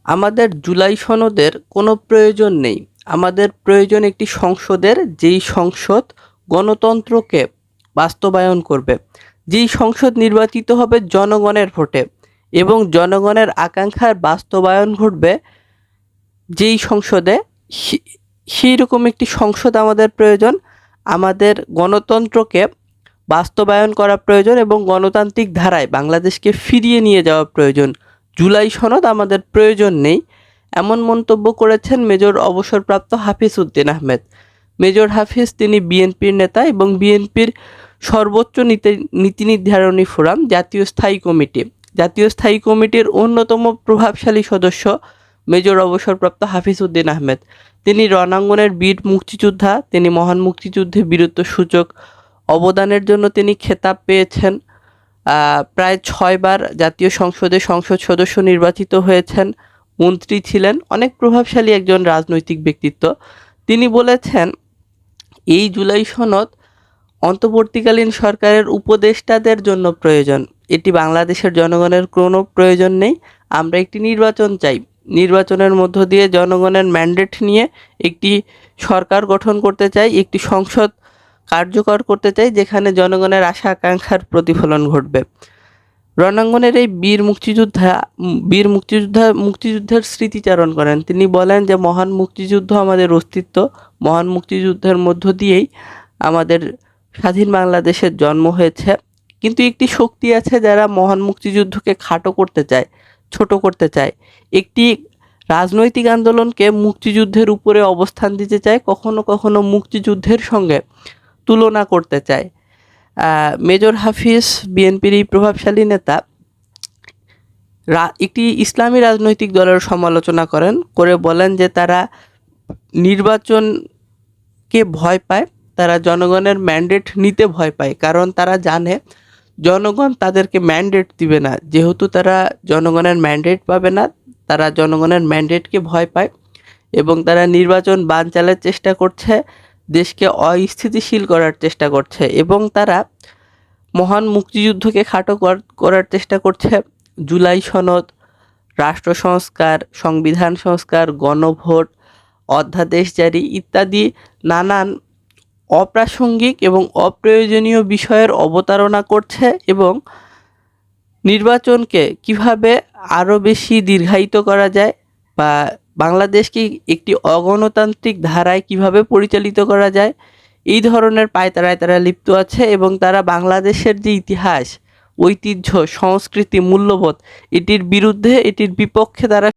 আমাদের জুলাই সনদের কোনো প্রয়োজন নেই। আমাদের প্রয়োজন একটি সংসদের, যেই সংসদ গণতন্ত্রকে বাস্তবায়ন করবে, যেই সংসদ নির্বাচিত হবে জনগণের ভোটে এবং জনগণের আকাঙ্ক্ষার বাস্তবায়ন ঘটবে যেই সংসদে, সেই রকম একটি সংসদ আমাদের প্রয়োজন। আমাদের গণতন্ত্রকে বাস্তবায়ন করা প্রয়োজন এবং গণতান্ত্রিক ধারায় বাংলাদেশকে ফিরিয়ে নিয়ে যাওয়া প্রয়োজন। জুলাই সনদ আমাদের প্রয়োজন নেই, এমন মন্তব্য করেছেন মেজর অবসরপ্রাপ্ত হাফিজ উদ্দিন আহমেদ। মেজর হাফিজ তিনি বিএনপির নেতা এবং বিএনপির সর্বোচ্চ নীতি নির্ধারণী ফোরাম জাতীয় স্থায়ী কমিটির অন্যতম প্রভাবশালী সদস্য মেজর অবসরপ্রাপ্ত হাফিজ উদ্দিন আহমেদ। তিনি রণাঙ্গনের বীর মুক্তিযোদ্ধা। তিনি মহান মুক্তিযুদ্ধে বীরত্ব সূচক অবদানের জন্য তিনি খেতাব পেয়েছেন। প্রায় 6 বার জাতীয় সংসদে সংসদ সদস্য নির্বাচিত হয়েছেন, মন্ত্রী ছিলেন, অনেক প্রভাবশালী একজন রাজনৈতিক ব্যক্তিত্ব। তিনি বলেছেন এই জুলাই সনদ অন্তর্বর্তীকালীন সরকারের উপদেষ্টাদের জন্য প্রয়োজন, এটি বাংলাদেশের জনগণের কোনো প্রয়োজন নেই। আমরা একটি নির্বাচন চাই, নির্বাচনের মধ্য দিয়ে জনগণের ম্যান্ডেট নিয়ে একটি সরকার গঠন করতে চাই, একটি সংসদ কার্যকর করতে চাই যেখানে জনগণের আশা আকাঙ্ক্ষার প্রতিফলন ঘটবে। রণাঙ্গনের এই মুক্তিযুদ্ধের স্মৃতিচারণ করেন। তিনি বলেন যে মহান মুক্তিযুদ্ধ আমাদের অস্তিত্ব, মহান মুক্তিযুদ্ধের মধ্য দিয়েই আমাদের স্বাধীন বাংলাদেশের জন্ম হয়েছে। কিন্তু একটি শক্তি আছে যারা মহান মুক্তিযুদ্ধকে খাটো করতে চায়, ছোট করতে চায়, একটি রাজনৈতিক আন্দোলনকে মুক্তিযুদ্ধের উপরে অবস্থান দিতে চায়, কখনো কখনো মুক্তিযুদ্ধের সঙ্গে তুলনা করতে চায়। মেজর হাফিজ বিএনপির এই প্রভাবশালী নেতা একটি ইসলামী রাজনৈতিক দলের সমালোচনা করে বলেন যে তারা নির্বাচনকে ভয় পায়, তারা জনগণের ম্যান্ডেট নিতে ভয় পায়, কারণ তারা জানে জনগণ তাদেরকে ম্যান্ডেট দিবে না। যেহেতু তারা জনগণের ম্যান্ডেট পাবে না, তারা জনগণের ম্যান্ডেটকে ভয় পায় এবং তারা নির্বাচন বানচালের চেষ্টা করছে, দেশকে অস্থিতিশীল করার চেষ্টা করছে এবং তারা মহান মুক্তিযুদ্ধকে খাটো করার চেষ্টা করছে। জুলাই সনদ, রাষ্ট্র সংস্কার, সংবিধান সংস্কার, গণভোট, অধ্যাদেশ জারি ইত্যাদি নানান অপ্রাসঙ্গিক এবং অপ্রয়োজনীয় বিষয়ের অবতারণা করছে এবং নির্বাচনকে কিভাবে আরও বেশি দীর্ঘায়িত করা যায় বা বাংলাদেশকে একটি অগণতান্ত্রিক ধারায় কিভাবে পরিচালিত করা যায়, এই ধরনের পায়তারায় তারা লিপ্ত আছে এবং তারা বাংলাদেশের যে ইতিহাস, ঐতিহ্য, সংস্কৃতি, মূল্যবোধ, এটির বিরুদ্ধে, এটির বিপক্ষে তারা